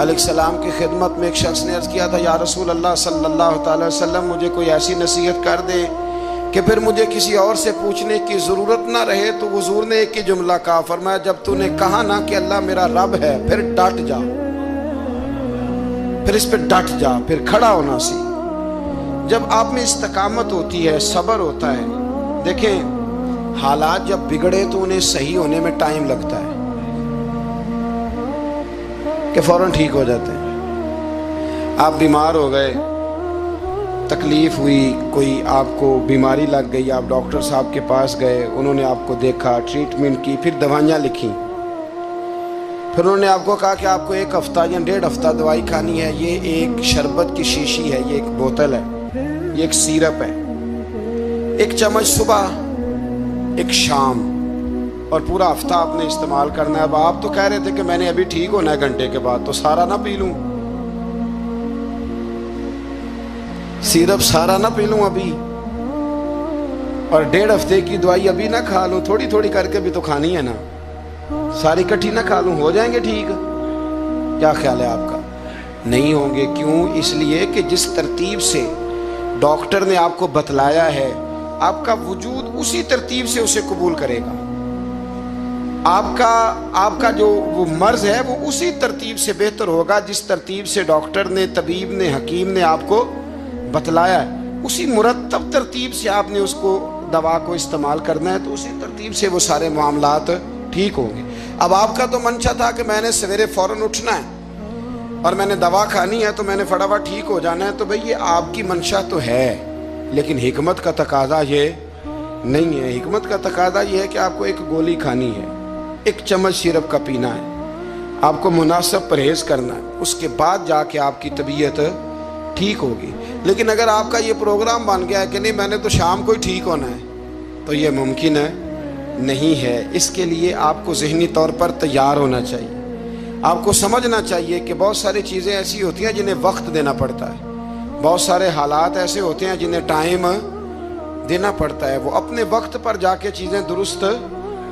علیہ السلام کی خدمت میں ایک شخص نے عرض کیا تھا یا رسول اللہ صلی اللہ تعالی وسلم مجھے کوئی ایسی نصیحت کر دے کہ پھر مجھے کسی اور سے پوچھنے کی ضرورت نہ رہے. تو حضور نے ایک ہی جملہ کہا, فرمایا جب تو نے کہا نا کہ اللہ میرا رب ہے پھر ڈٹ جا, پھر اس پہ ڈٹ جا, پھر کھڑا ہونا سی. جب آپ میں استقامت ہوتی ہے, صبر ہوتا ہے. دیکھیں حالات جب بگڑے تو انہیں صحیح ہونے میں ٹائم لگتا ہے کہ فوراً ٹھیک ہو جاتے ہیں. آپ بیمار ہو گئے, تکلیف ہوئی, کوئی آپ کو بیماری لگ گئی, آپ ڈاکٹر صاحب کے پاس گئے, انہوں نے آپ کو دیکھا, ٹریٹمنٹ کی, پھر دوائیاں لکھیں, پھر انہوں نے آپ کو کہا کہ آپ کو 1 ہفتہ یا 1.5 ہفتہ دوائی کھانی ہے. یہ ایک شربت کی شیشی ہے, یہ ایک بوتل ہے, یہ ایک سیرپ ہے, 1 چمچ صبح 1 شام, اور پورا ہفتہ آپ نے استعمال کرنا ہے. اب آپ تو کہہ رہے تھے کہ میں نے ابھی ٹھیک ہونا ہے گھنٹے کے بعد, تو سارا نہ پی لوں, سیرپ سارا نہ پی لوں ابھی, اور 1.5 ہفتے کی دوائی ابھی نہ کھا لوں, تھوڑی تھوڑی کر کے بھی تو کھانی ہے نا, ساری کٹھی نہ کھا لوں, ہو جائیں گے ٹھیک؟ کیا خیال ہے آپ کا؟ نہیں ہوں گے. کیوں؟ اس لیے کہ جس ترتیب سے ڈاکٹر نے آپ کو بتلایا ہے آپ کا وجود اسی ترتیب سے اسے قبول کرے گا. آپ کا جو وہ مرض ہے وہ اسی ترتیب سے بہتر ہوگا جس ترتیب سے ڈاکٹر نے, طبیب نے, حکیم نے آپ کو بتلایا ہے. اسی مرتب ترتیب سے آپ نے اس کو دوا کو استعمال کرنا ہے, تو اسی ترتیب سے وہ سارے معاملات ٹھیک ہوں گے. اب آپ کا تو منشا تھا کہ میں نے سویرے فوراً اٹھنا ہے اور میں نے دوا کھانی ہے تو میں نے فٹافٹ ٹھیک ہو جانا ہے. تو بھئی یہ آپ کی منشا تو ہے, لیکن حکمت کا تقاضا یہ نہیں ہے. حکمت کا تقاضا یہ ہے کہ آپ کو 1 گولی کھانی ہے, 1 چمچ سیرپ کا پینا ہے, آپ کو مناسب پرہیز کرنا ہے, اس کے بعد جا کے آپ کی طبیعت ٹھیک ہوگی. لیکن اگر آپ کا یہ پروگرام بن گیا ہے کہ نہیں میں نے تو شام کو ہی ٹھیک ہونا ہے, تو یہ ممکن ہے نہیں ہے. اس کے لیے آپ کو ذہنی طور پر تیار ہونا چاہیے. آپ کو سمجھنا چاہیے کہ بہت ساری چیزیں ایسی ہوتی ہیں جنہیں وقت دینا پڑتا ہے, بہت سارے حالات ایسے ہوتے ہیں جنہیں ٹائم دینا پڑتا ہے. وہ اپنے وقت پر جا کے چیزیں درست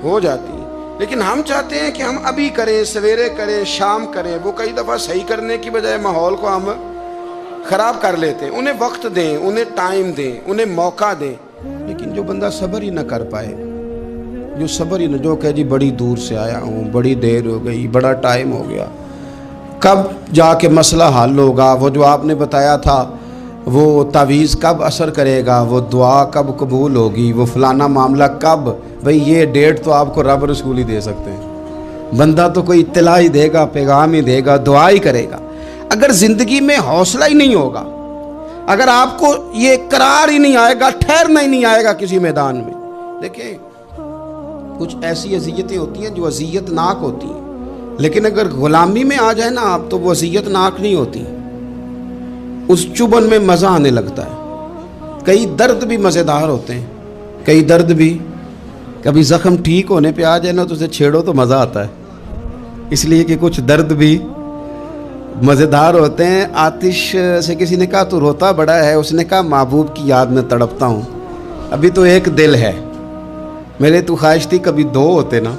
ہو جاتی ہیں. لیکن ہم چاہتے ہیں کہ ہم ابھی کریں, سویرے کریں, شام کریں. وہ کئی دفعہ صحیح کرنے کی بجائے ماحول کو ہم خراب کر لیتے ہیں. انہیں وقت دیں, انہیں ٹائم دیں, انہیں موقع دیں. لیکن جو بندہ صبر ہی نہ کر پائے, جو صبر ہی نہ, جو کہ جی بڑی دور سے آیا ہوں, بڑی دیر ہو گئی, بڑا ٹائم ہو گیا, کب جا کے مسئلہ حل ہوگا, وہ جو آپ نے بتایا تھا وہ تعویذ کب اثر کرے گا, وہ دعا کب قبول ہوگی, وہ فلانا معاملہ کب. بھئی یہ ڈیٹ تو آپ کو رب رسول ہی دے سکتے ہیں. بندہ تو کوئی اطلاع ہی دے گا, پیغام ہی دے گا, دعا ہی کرے گا. اگر زندگی میں حوصلہ ہی نہیں ہوگا, اگر آپ کو یہ قرار ہی نہیں آئے گا, ٹھہرنا ہی نہیں آئے گا کسی میدان میں. دیکھیں کچھ ایسی اذیتیں ہوتی ہیں جو اذیت ناک ہوتی ہیں, لیکن اگر غلامی میں آ جائے نا آپ تو وہ اذیت ناک نہیں ہوتی. اس چبن میں مزہ آنے لگتا ہے. کئی درد بھی مزیدار ہوتے ہیں, کئی درد بھی, کبھی زخم ٹھیک ہونے پہ آ جائے نا تو اسے چھیڑو تو مزہ آتا ہے, اس لیے کہ کچھ درد بھی مزیدار ہوتے ہیں. آتش سے کسی نے کہا تو روتا بڑا ہے, اس نے کہا محبوب کی یاد میں تڑپتا ہوں, ابھی تو 1 دل ہے, میرے تو خواہش تھی کبھی 2 ہوتے نا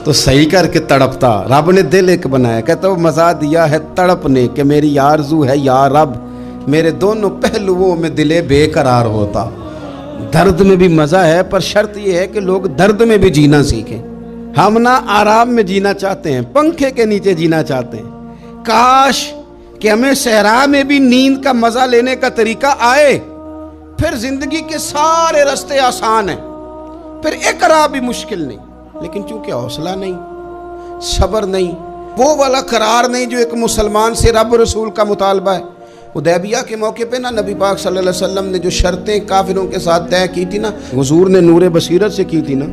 تو صحیح کر کے تڑپتا. رب نے دل 1 بنایا, کہتا وہ مزہ دیا ہے تڑپ نے کہ میری آرزو ہے یا رب, میرے دونوں پہلوؤں میں دل بے قرار ہوتا. درد میں بھی مزہ ہے, پر شرط یہ ہے کہ لوگ درد میں بھی جینا سیکھیں. ہم نہ آرام میں جینا چاہتے ہیں, پنکھے کے نیچے جینا چاہتے ہیں. کاش کہ ہمیں صحرا میں بھی نیند کا مزہ لینے کا طریقہ آئے, پھر زندگی کے سارے راستے آسان ہیں, پھر اقرار بھی مشکل نہیں. لیکن چونکہ حوصلہ نہیں, صبر نہیں, وہ والا قرار نہیں جو ایک مسلمان سے رب رسول کا مطالبہ ہے. حدیبیہ کے موقع پہ نا نبی پاک صلی اللہ علیہ وسلم نے جو شرطیں کافروں کے ساتھ طے کی تھی نا, حضور نے نور بصیرت سے کی تھی نا,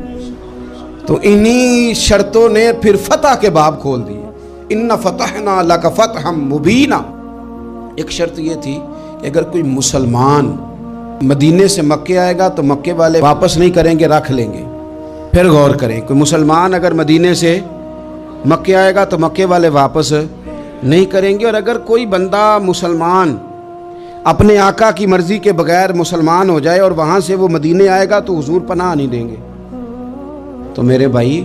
تو انہی شرطوں نے پھر فتح کے باب کھول دیے. ان فتحنا لک فتحا مبینا. ایک شرط یہ تھی کہ اگر کوئی مسلمان مدینے سے مکے آئے گا تو مکے والے واپس نہیں کریں گے, رکھ لیں گے. پھر غور کریں, کوئی مسلمان اگر مدینے سے مکے آئے گا تو مکے والے واپس نہیں کریں گے. اور اگر کوئی بندہ مسلمان اپنے آقا کی مرضی کے بغیر مسلمان ہو جائے اور وہاں سے وہ مدینے آئے گا تو حضور پناہ نہیں دیں گے. تو میرے بھائی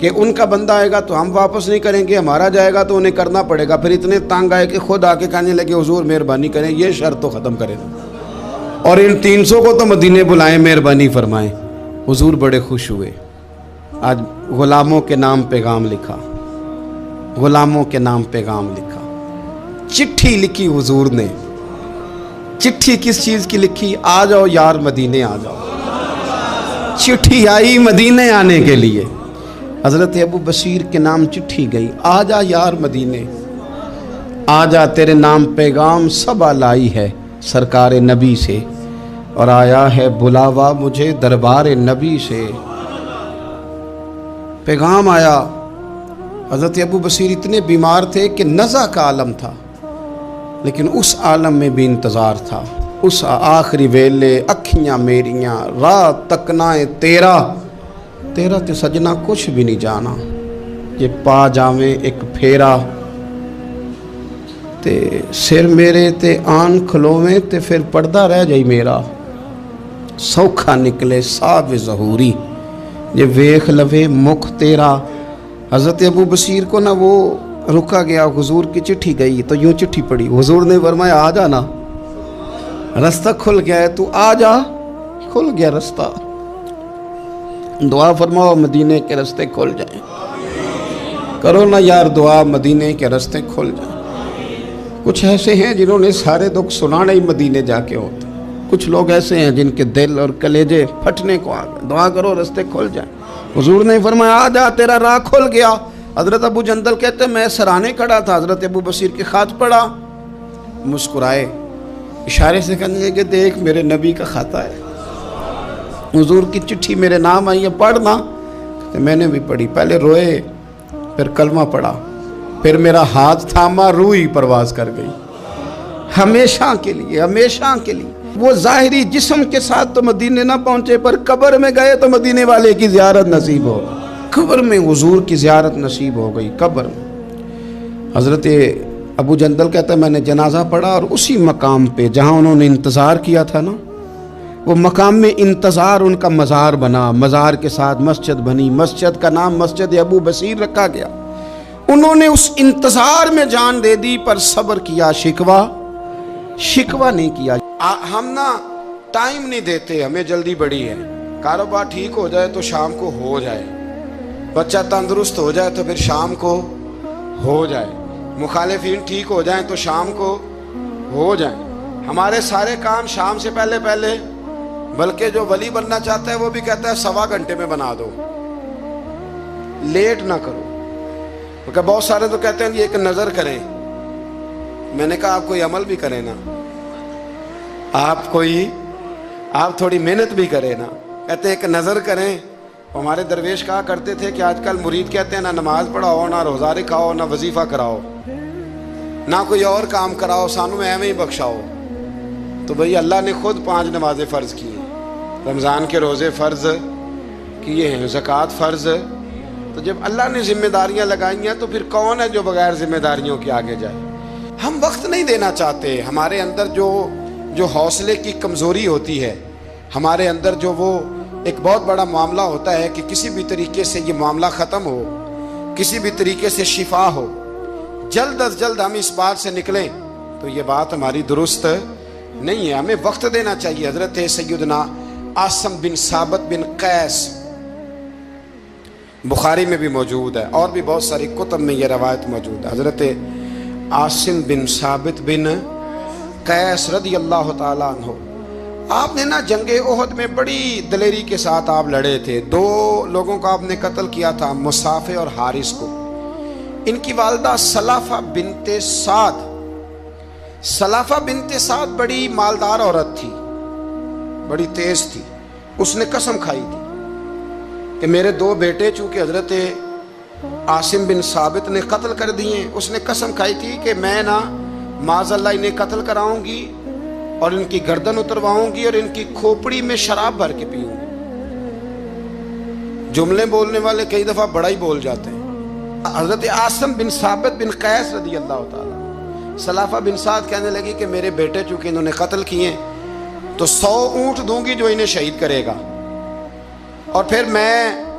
کہ ان کا بندہ آئے گا تو ہم واپس نہیں کریں گے، ہمارا جائے گا تو انہیں کرنا پڑے گا. پھر اتنے تانگ آئے کہ خود آ کے کہنے لگے حضور مہربانی کریں یہ شرط تو ختم کریں اور ان 300 کو تو مدینے بلائیں، مہربانی فرمائیں. حضور بڑے خوش ہوئے. آج غلاموں کے نام پیغام لکھا، غلاموں کے نام پیغام لکھا، چٹھی لکھی حضور نے. چٹھی کس چیز کی لکھی؟ آ جاؤ یار مدینے آ جاؤ. چٹھی آئی مدینے آنے کے لیے. حضرت ابو بصیر کے نام چٹھی گئی، آ جا یار مدینے، آ جا تیرے نام پیغام سب لائی ہے سرکار نبی سے، اور آیا ہے بلاوا مجھے دربار نبی سے. پیغام آیا. حضرت ابو بصیر اتنے بیمار تھے کہ نزع کا عالم تھا، لیکن اس عالم میں بھی انتظار تھا. اس آخری ویلے اکھیاں میریاں رات تکنائے تیرا، تیرا تے سجنا کچھ بھی نہیں جانا. یہ پا جاویں ایک پھیرا تے سر میرے تے آن کھلویں تے پھر پردہ رہ جائی میرا. سوکھا نکلے صاحب ظہوری یہ ویخ لوے مکھ تیرا. حضرت ابو بصیر کو نہ وہ رکا گیا. حضور کی چٹھی گئی تو یوں چٹھی پڑی. حضور نے فرمایا آ جانا، رستہ کھل گیا ہے، تو آ جا. کھل گیا رستہ. دعا فرماؤ مدینے کے رستے کھل جائیں. کرو نا یار دعا مدینے کے رستے کھل جائیں. کچھ ایسے ہیں جنہوں نے سارے دکھ سنانے ہی مدینے جا کے ہوتے. کچھ لوگ ایسے ہیں جن کے دل اور کلیجے پھٹنے کو آ گئے. دعا کرو رستے کھل جائیں. حضور نے فرمایا آ جا تیرا راہ کھل گیا. حضرت ابو جندل کہتے ہیں میں سرانے کھڑا تھا، حضرت ابو بصیر کے خط پڑھا، مسکرائے، اشارے سے کہنے لگے کہ دیکھ میرے نبی کا خط ہے، حضور کی چٹھی میرے نام آئی ہے، پڑھنا. کہ میں نے بھی پڑھی. پہلے روئے، پھر کلمہ پڑھا، پھر میرا ہاتھ تھاما، روح ہی پرواز کر گئی. ہمیشہ کے لیے، ہمیشہ کے لیے. وہ ظاہری جسم کے ساتھ تو مدینے نہ پہنچے، پر قبر میں گئے تو مدینے والے کی زیارت نصیب ہو. قبر میں حضور کی زیارت نصیب ہو گئی. قبر میں حضرت ابو جندل کہتا ہے میں نے جنازہ پڑھا، اور اسی مقام پہ جہاں انہوں نے انتظار کیا تھا نا، وہ مقام میں انتظار ان کا مزار بنا. مزار کے ساتھ مسجد بنی. مسجد کا نام مسجد ابو بصیر رکھا گیا. انہوں نے اس انتظار میں جان دے دی، پر صبر کیا، شکوہ نہیں کیا. ہم نا ٹائم نہیں دیتے، ہمیں جلدی بڑی ہے. کاروبار ٹھیک ہو جائے تو شام کو ہو جائے، بچہ تندرست ہو جائے تو پھر شام کو ہو جائے، مخالفین ٹھیک ہو جائیں تو شام کو ہو جائیں. ہمارے سارے کام شام سے پہلے پہلے، بلکہ جو ولی بننا چاہتا ہے وہ بھی کہتا ہے 1.25 گھنٹے میں بنا دو، لیٹ نہ کرو. کیونکہ بہت سارے تو کہتے ہیں یہ ایک نظر کریں. میں نے کہا آپ کوئی عمل بھی کریں نا، آپ تھوڑی محنت بھی کریں نا. کہتے ہیں ایک نظر کریں. ہمارے درویش کہا کرتے تھے کہ آج کل مرید کہتے ہیں نہ نماز پڑھاؤ، نہ روزہ رکھاؤ، نہ وظیفہ کراؤ، نہ کوئی اور کام کراؤ، سانو ایویں ہی بخشاؤ. تو بھئی اللہ نے خود 5 نمازیں فرض کی ہیں، رمضان کے روزے فرض کیے ہیں، زکوٰۃ فرض. تو جب اللہ نے ذمہ داریاں لگائی ہیں تو پھر کون ہے جو بغیر ذمہ داریوں کے آگے جائے؟ ہم وقت نہیں دینا چاہتے. ہمارے اندر جو حوصلے کی کمزوری ہوتی ہے، ہمارے اندر جو وہ ایک بہت بڑا معاملہ ہوتا ہے کہ کسی بھی طریقے سے یہ معاملہ ختم ہو، کسی بھی طریقے سے شفا ہو، جلد از جلد ہم اس بات سے نکلیں، تو یہ بات ہماری درست نہیں ہے. ہمیں وقت دینا چاہیے. حضرت سیدنا عاصم بن ثابت بن قیس بخاری میں بھی موجود ہے، اور بھی بہت ساری کتب میں یہ روایت موجود ہے. حضرت عاصم بن ثابت بن قیس رضی اللہ تعالیٰ عنہ، آپ نے نا جنگ احد میں بڑی دلیری کے ساتھ آپ لڑے تھے. 2 لوگوں کو آپ نے قتل کیا تھا، مصافے اور حارث کو. ان کی والدہ سلافہ بنت سعد، سلافہ بنت سعد بڑی مالدار عورت تھی، بڑی تیز تھی. اس نے قسم کھائی تھی کہ میرے 2 بیٹے چونکہ حضرت عاصم بن ثابت نے قتل کر دیے. اس نے قسم کھائی تھی کہ میں نا معاذ اللہ انہیں قتل کراؤں گی اور ان کی گردن اترواؤں گی اور ان کی کھوپڑی میں شراب بھر کے پیوں گی. جملے بولنے والے کئی دفعہ بڑا ہی بول جاتے ہیں. حضرت عاصم بن ثابت بن قیس رضی اللہ تعالیٰ، سلافہ بن سعد کہنے لگی کہ میرے بیٹے چونکہ انہوں نے قتل کیے تو 100 اونٹ دوں گی جو انہیں شہید کرے گا، اور پھر میں